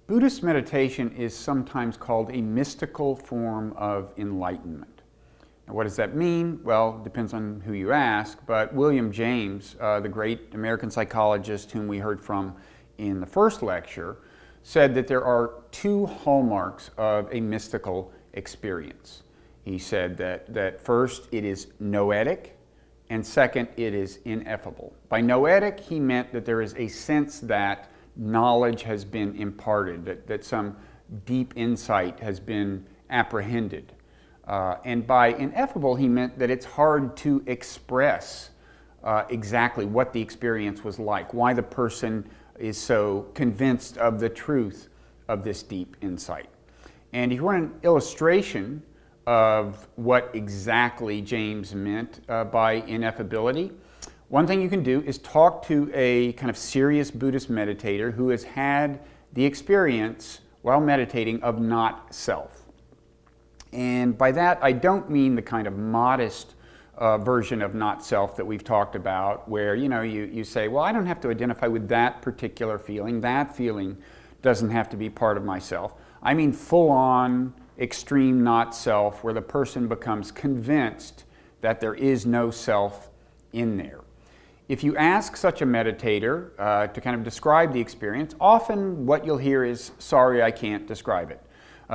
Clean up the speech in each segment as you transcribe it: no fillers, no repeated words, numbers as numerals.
Buddhist meditation is sometimes called a mystical form of enlightenment. Now, what does that mean? Well, it depends on who you ask, but William James, the great American psychologist whom we heard from in the first lecture, said that there are two hallmarks of a mystical experience. He said that first, it is noetic, and second, it is ineffable. By noetic, he meant that there is a sense that knowledge has been imparted, that some deep insight has been apprehended. And by ineffable, he meant that it's hard to express exactly what the experience was like, why the person is so convinced of the truth of this deep insight. And if you want an illustration of what exactly James meant by ineffability, one thing you can do is talk to a kind of serious Buddhist meditator who has had the experience while meditating of not self. And by that, I don't mean the kind of modest version of not self that we've talked about, where you say, well, I don't have to identify with that particular feeling. That feeling doesn't have to be part of myself. I mean full-on, extreme not self, where the person becomes convinced that there is no self in there. If you ask such a meditator to kind of describe the experience, often what you'll hear is, sorry, I can't describe it.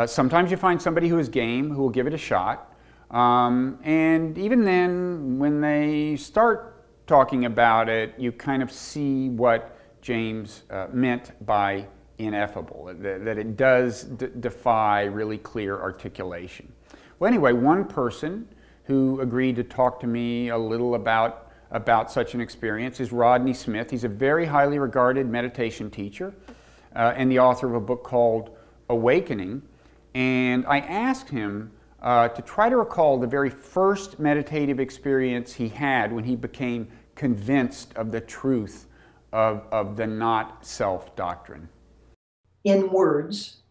Sometimes you find somebody who is game, who will give it a shot. And even then, when they start talking about it, you kind of see what James meant by ineffable, that it does defy really clear articulation. Well, anyway, one person who agreed to talk to me a little about such an experience is Rodney Smith. He's a very highly regarded meditation teacher and the author of a book called Awakening. And I asked him to try to recall the very first meditative experience he had when he became convinced of the truth of the not-self doctrine. In words,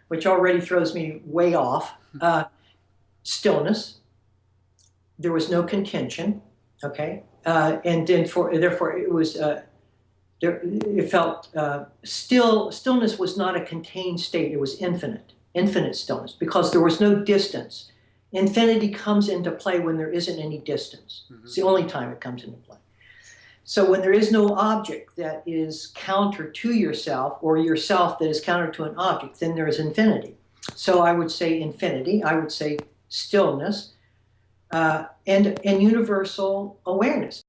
which already throws me way off, stillness. There was no contention. Okay, and then therefore it was. It felt stillness was not a contained state. It was infinite stillness, because there was no distance. Infinity comes into play when there isn't any distance. Mm-hmm. It's the only time it comes into play. So when there is no object that is counter to yourself, or yourself that is counter to an object, then there is infinity. So I would say infinity. I would say stillness. And universal awareness.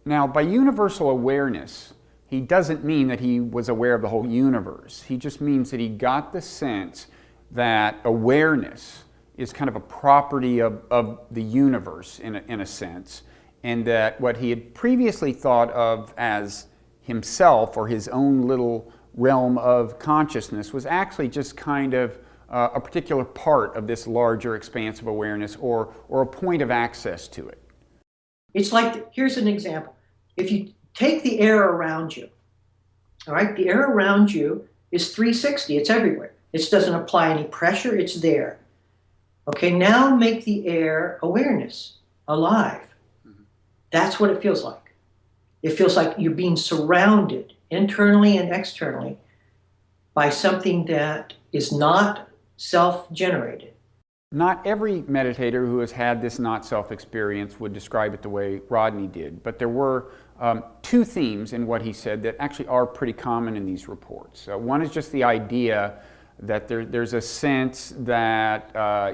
Now, by universal awareness, he doesn't mean that he was aware of the whole universe. He just means that he got the sense that awareness is kind of a property of the universe in a sense, and that what he had previously thought of as himself or his own little realm of consciousness was actually just kind of a particular part of this larger expanse of awareness, or a point of access to it. It's like, here's an example. If you take the air around you, all right, the air around you is 360, it's everywhere. It doesn't apply any pressure, it's there. Okay, now make the air awareness, alive. Mm-hmm. That's what it feels like. It feels like you're being surrounded, internally and externally, by something that is not self-generated. Not every meditator who has had this not-self experience would describe it the way Rodney did, but there were two themes in what he said that actually are pretty common in these reports. One is just the idea that there's a sense that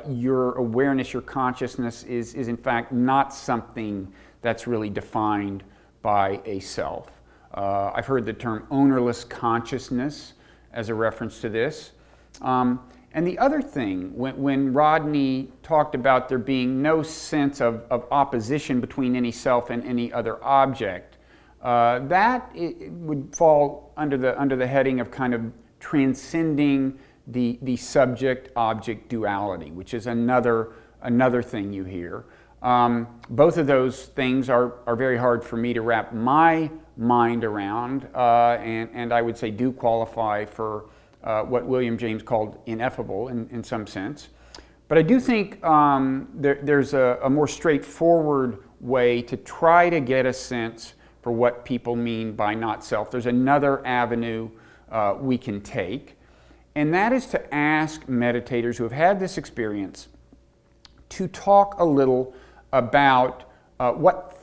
your awareness, your consciousness is in fact not something that's really defined by a self. I've heard the term ownerless consciousness as a reference to this. And the other thing, when Rodney talked about there being no sense of opposition between any self and any other object, that would fall under the heading of kind of transcending the subject-object duality, which is another thing you hear. Both of those things are very hard for me to wrap my mind around, and I would say do qualify for what William James called ineffable in some sense. But I do think there's a more straightforward way to try to get a sense for what people mean by not self. There's another avenue we can take. And that is to ask meditators who have had this experience to talk a little about what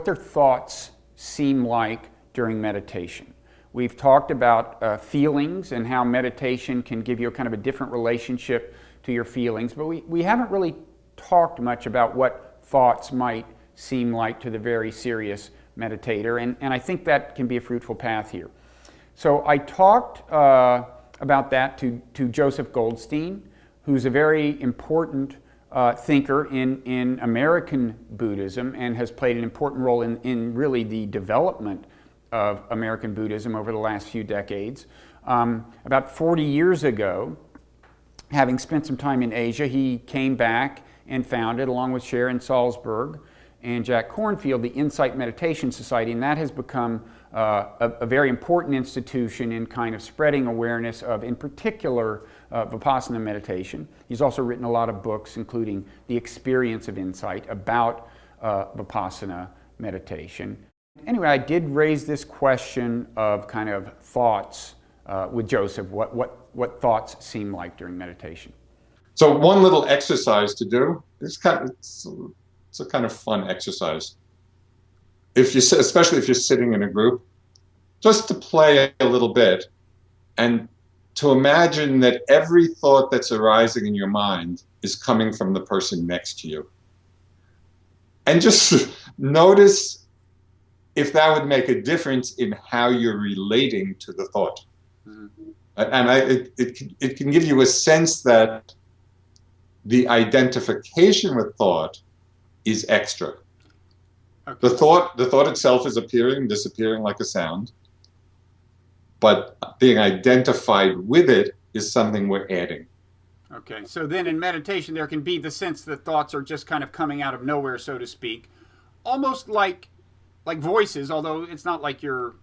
their thoughts seem like during meditation. We've talked about feelings and how meditation can give you a kind of a different relationship to your feelings, but we haven't really talked much about what thoughts might seem like to the very serious meditator, and I think that can be a fruitful path here. So I talked about that to Joseph Goldstein, who's a very important thinker in American Buddhism and has played an important role in really the development of American Buddhism over the last few decades. About 40 years ago, having spent some time in Asia, he came back and founded, along with Sharon Salzberg and Jack Kornfield, the Insight Meditation Society, and that has become a very important institution in kind of spreading awareness of, in particular, Vipassana meditation. He's also written a lot of books, including The Experience of Insight, about Vipassana meditation. Anyway, I did raise this question of kind of thoughts with Joseph, what thoughts seem like during meditation. So one little exercise to do, it's a kind of fun exercise. Especially if you're sitting in a group, just to play a little bit and to imagine that every thought that's arising in your mind is coming from the person next to you. And just notice if that would make a difference in how you're relating to the thought. Mm-hmm. And it can give you a sense that the identification with thought is extra. Okay. The thought itself is appearing, disappearing like a sound, but being identified with it is something we're adding. Okay, so then in meditation there can be the sense that thoughts are just kind of coming out of nowhere, so to speak, almost like voices, although it's not like you're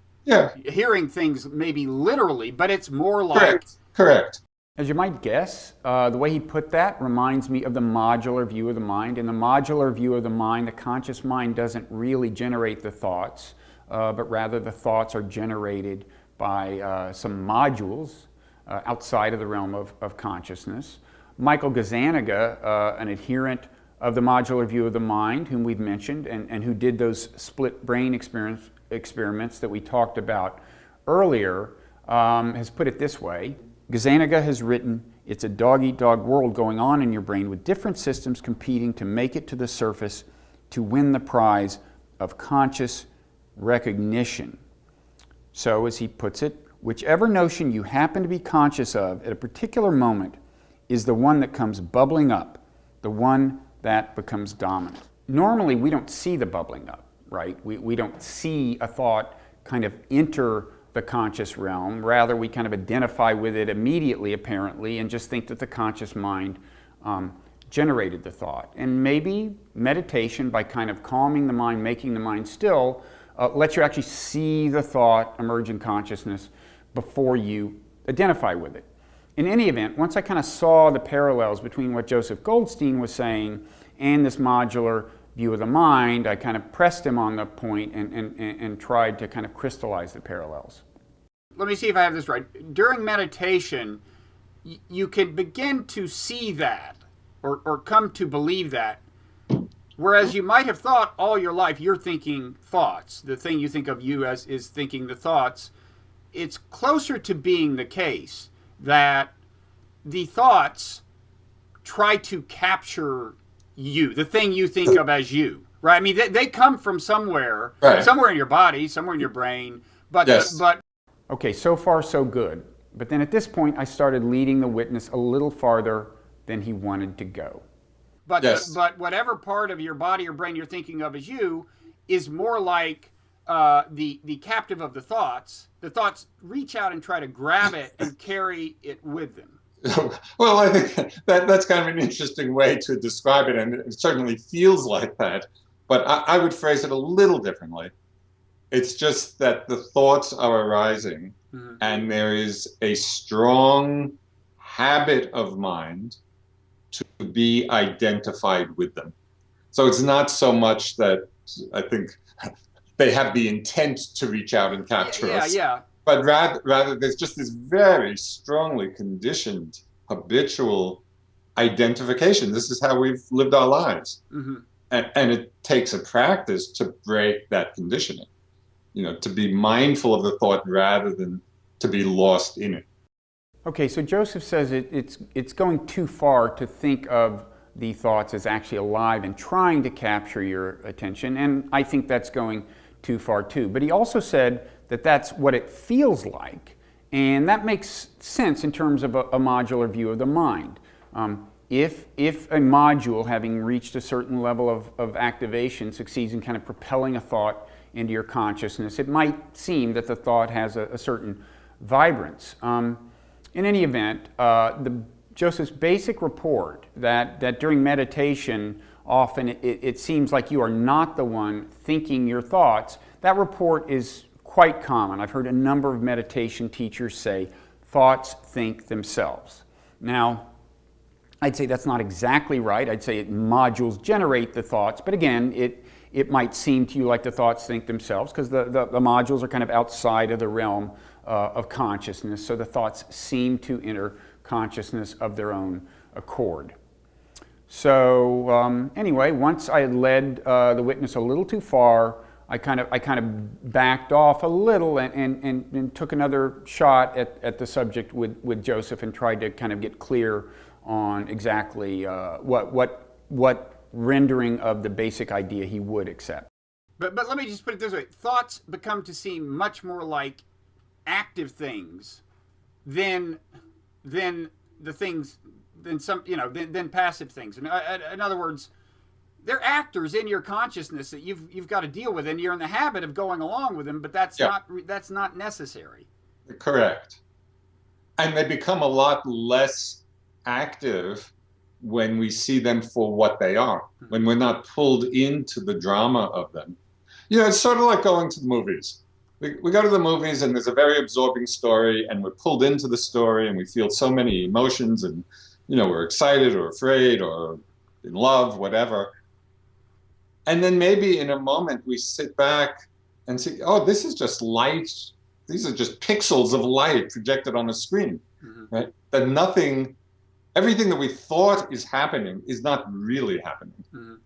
hearing things maybe literally, but it's more like... Correct. As you might guess, the way he put that reminds me of the modular view of the mind. In the modular view of the mind, the conscious mind doesn't really generate the thoughts, but rather the thoughts are generated by some modules outside of the realm of consciousness. Michael Gazzaniga, an adherent of the modular view of the mind, whom we've mentioned, and who did those split brain experiments that we talked about earlier, has put it this way. Gazzaniga has written, "It's a dog-eat-dog world going on in your brain with different systems competing to make it to the surface to win the prize of conscious recognition." So, as he puts it, whichever notion you happen to be conscious of at a particular moment is the one that comes bubbling up, the one that becomes dominant. Normally, we don't see the bubbling up, right? We don't see a thought kind of enter the conscious realm. Rather, we kind of identify with it immediately, apparently, and just think that the conscious mind generated the thought. And maybe meditation, by kind of calming the mind, making the mind still, lets you actually see the thought emerge in consciousness before you identify with it. In any event, once I kind of saw the parallels between what Joseph Goldstein was saying and this modular view of the mind, I kind of pressed him on the point and tried to kind of crystallize the parallels. Let me see if I have this right. During meditation, you can begin to see that or come to believe that, whereas you might have thought all your life you're thinking thoughts. The thing you think of you as is thinking the thoughts. It's closer to being the case that the thoughts try to capture you, the thing you think of as you, right? I mean, they come from somewhere, right. Somewhere in your body, somewhere in your brain, but, yes. Okay, so far so good. But then at this point, I started leading the witness a little farther than he wanted to go. But, yes. But whatever part of your body or brain you're thinking of as you is more like the captive of the thoughts. The thoughts reach out and try to grab it and carry it with them. Well, I think that's kind of an interesting way to describe it, and it certainly feels like that. But I would phrase it a little differently. It's just that the thoughts are arising, mm-hmm. and there is a strong habit of mind to be identified with them. So it's not so much that I think they have the intent to reach out and capture us. Yeah. but rather there's just this very strongly conditioned habitual identification. This is how we've lived our lives. Mm-hmm. And it takes a practice to break that conditioning, to be mindful of the thought rather than to be lost in it. Okay, so Joseph says it's going too far to think of the thoughts as actually alive and trying to capture your attention, and I think that's going too far too. But he also said that that's what it feels like, and that makes sense in terms of a modular view of the mind. If a module, having reached a certain level of activation, succeeds in kind of propelling a thought into your consciousness, it might seem that the thought has a certain vibrance. In any event, Joseph's basic report that during meditation, often it seems like you are not the one thinking your thoughts, that report is quite common. I've heard a number of meditation teachers say, thoughts think themselves. Now, I'd say that's not exactly right. I'd say modules generate the thoughts, but again, it might seem to you like the thoughts think themselves because the modules are kind of outside of the realm of consciousness, so the thoughts seem to enter consciousness of their own accord. So anyway, once I had led the witness a little too far, I kind of backed off a little and took another shot at the subject with Joseph and tried to kind of get clear on exactly what rendering of the basic idea he would accept. But let me just put it this way: thoughts become to seem much more like active things than the things than passive things. In other words, they're actors in your consciousness that you've got to deal with, and you're in the habit of going along with them. But that's not necessary. Correct. And they become a lot less active when we see them for what they are, when we're not pulled into the drama of them. It's sort of like going to the movies. We go to the movies and there's a very absorbing story and we're pulled into the story and we feel so many emotions and, we're excited or afraid or in love, whatever. And then maybe in a moment we sit back and say, oh, this is just light. These are just pixels of light projected on a screen, right? That everything that we thought is happening is not really happening. Mm-hmm.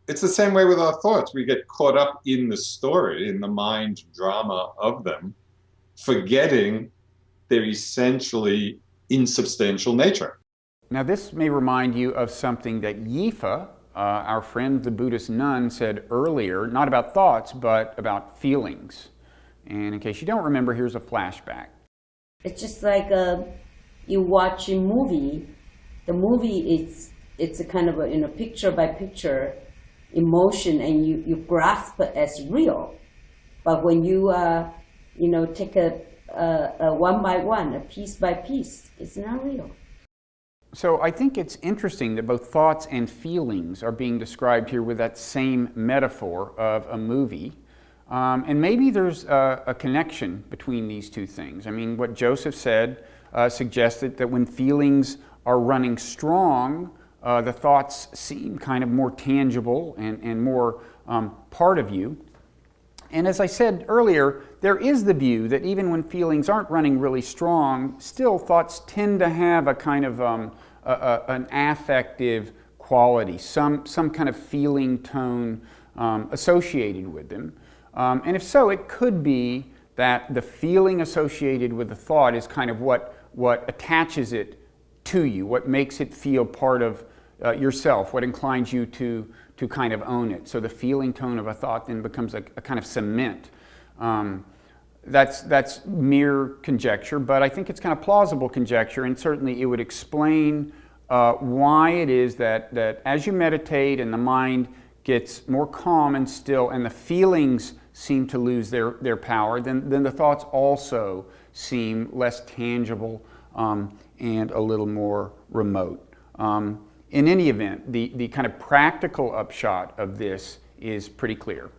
It's the same way with our thoughts. We get caught up in the story, in the mind drama of them, forgetting their essentially insubstantial nature. Now this may remind you of something that Yifa, our friend the Buddhist nun, said earlier, not about thoughts, but about feelings. And in case you don't remember, here's a flashback. It's just like you watch a movie. The movie it's a kind of a picture by picture emotion, and you grasp it as real. But when you take a one by one, a piece by piece, it's not real. So I think it's interesting that both thoughts and feelings are being described here with that same metaphor of a movie. And maybe there's a connection between these two things. I mean, what Joseph said suggested that when feelings are running strong, the thoughts seem kind of more tangible and more part of you. And as I said earlier, there is the view that even when feelings aren't running really strong, still thoughts tend to have a kind of an affective quality, some kind of feeling tone associated with them. And if so, it could be that the feeling associated with the thought is kind of what attaches it to you, what makes it feel part of yourself, what inclines you to kind of own it. So the feeling tone of a thought then becomes a kind of cement. That's mere conjecture, but I think it's kind of plausible conjecture, and certainly it would explain why it is that as you meditate and the mind gets more calm and still, and the feelings seem to lose their power, then the thoughts also seem less tangible and a little more remote. In any event, the kind of practical upshot of this is pretty clear.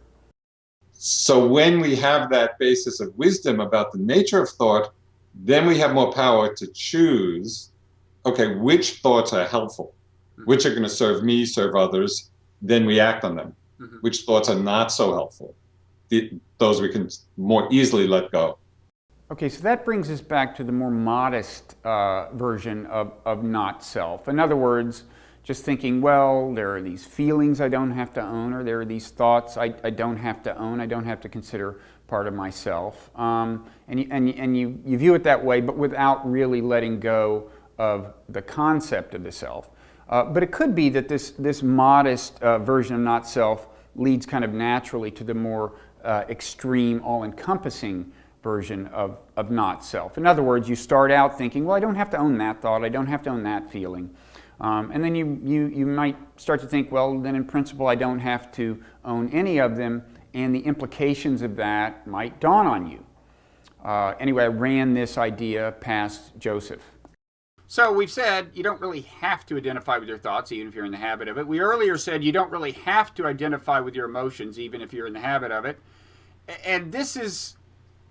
So when we have that basis of wisdom about the nature of thought, then we have more power to choose, okay, which thoughts are helpful, which are going to serve me, serve others, then we act on them. Mm-hmm. Which thoughts are not so helpful, those we can more easily let go. Okay, so that brings us back to the more modest version of not self. In other words, just thinking, well, there are these feelings I don't have to own, or there are these thoughts I don't have to own, I don't have to consider part of myself. And you view it that way, but without really letting go of the concept of the self. But it could be that this modest version of not self leads kind of naturally to the more extreme, all-encompassing version of not self. In other words, you start out thinking, well, I don't have to own that thought, I don't have to own that feeling. And then you might start to think, well, then in principle I don't have to own any of them, and the implications of that might dawn on you. Anyway, I ran this idea past Joseph. So we've said you don't really have to identify with your thoughts, even if you're in the habit of it. We earlier said you don't really have to identify with your emotions, even if you're in the habit of it. And this is,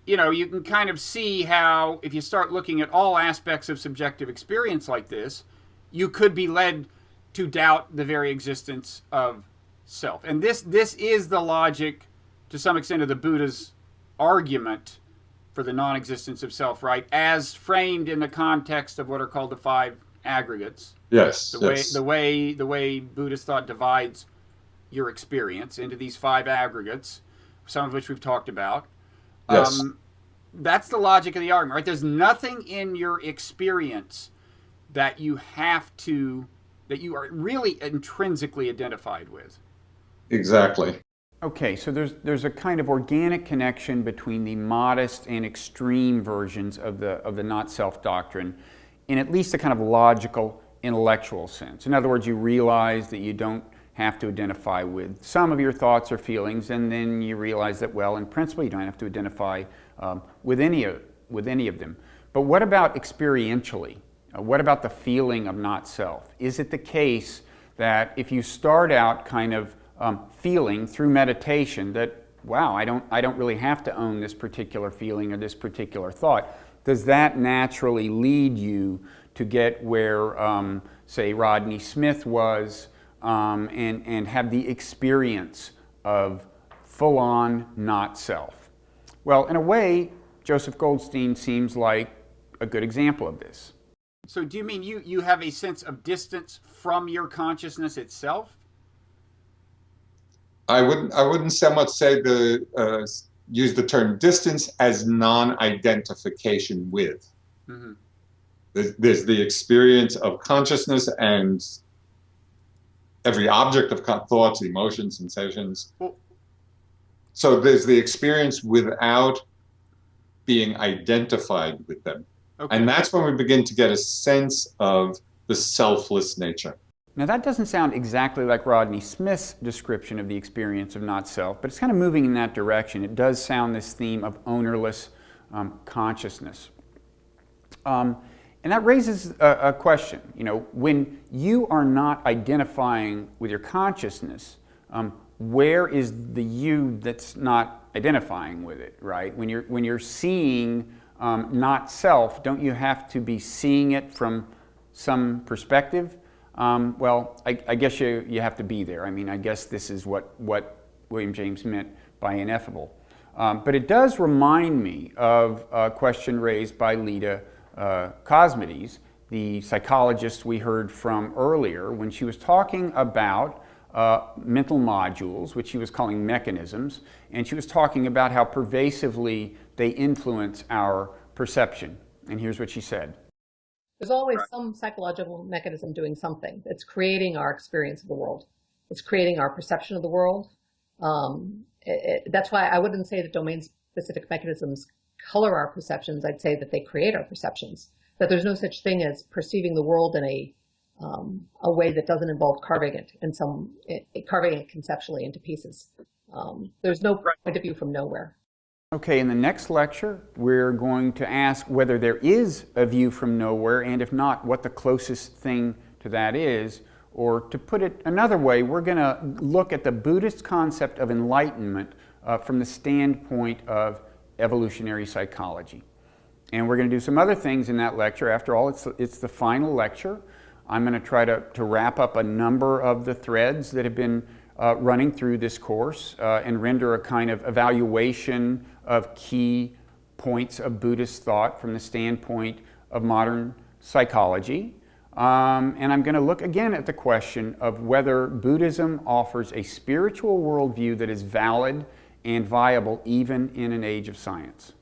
you can kind of see how, if you start looking at all aspects of subjective experience like this, you could be led to doubt the very existence of self. And this is the logic, to some extent, of the Buddha's argument for the non-existence of self, right? As framed in the context of what are called the five aggregates. Yes. The way Buddhist thought divides your experience into these five aggregates, some of which we've talked about. Yes. That's the logic of the argument, right? There's nothing in your experience that you are really intrinsically identified with. Exactly. Okay, so there's a kind of organic connection between the modest and extreme versions of the not self doctrine, in at least a kind of logical, intellectual sense. In other words, you realize that you don't have to identify with some of your thoughts or feelings, and then you realize that, well, in principle, you don't have to identify with any of them. But what about experientially? What about the feeling of not self? Is it the case that if you start out kind of feeling through meditation that, wow, I don't really have to own this particular feeling or this particular thought, does that naturally lead you to get where, say, Rodney Smith was, and have the experience of full-on not self? Well, in a way, Joseph Goldstein seems like a good example of this. So do you mean you have a sense of distance from your consciousness itself? I wouldn't so much say use the term distance as non-identification with. Mm-hmm. There's the experience of consciousness and every object of thoughts, emotions, sensations. Well, so there's the experience without being identified with them. okay. And that's when we begin to get a sense of the selfless nature. Now that doesn't sound exactly like Rodney Smith's description of the experience of not self, but it's kind of moving in that direction. It does sound this theme of ownerless consciousness. And that raises a question. When you are not identifying with your consciousness, where is the you that's not identifying with it, right? When you're seeing not self, don't you have to be seeing it from some perspective? Well, I guess you have to be there. I mean, I guess this is what William James meant by ineffable. But it does remind me of a question raised by Leda Cosmides, the psychologist we heard from earlier, when she was talking about mental modules, which she was calling mechanisms, and she was talking about how pervasively they influence our perception. And here's what she said. There's always some psychological mechanism doing something. It's creating our experience of the world. It's creating our perception of the world. That's why I wouldn't say that domain-specific mechanisms color our perceptions. I'd say that they create our perceptions. That there's no such thing as perceiving the world in a way that doesn't involve carving it conceptually into pieces. There's no point of view from nowhere. Okay, in the next lecture, we're going to ask whether there is a view from nowhere, and if not, what the closest thing to that is. Or to put it another way, we're going to look at the Buddhist concept of enlightenment from the standpoint of evolutionary psychology. And we're going to do some other things in that lecture. After all, it's the final lecture. I'm going to try to wrap up a number of the threads that have been running through this course and render a kind of evaluation of key points of Buddhist thought from the standpoint of modern psychology. And I'm going to look again at the question of whether Buddhism offers a spiritual worldview that is valid and viable even in an age of science.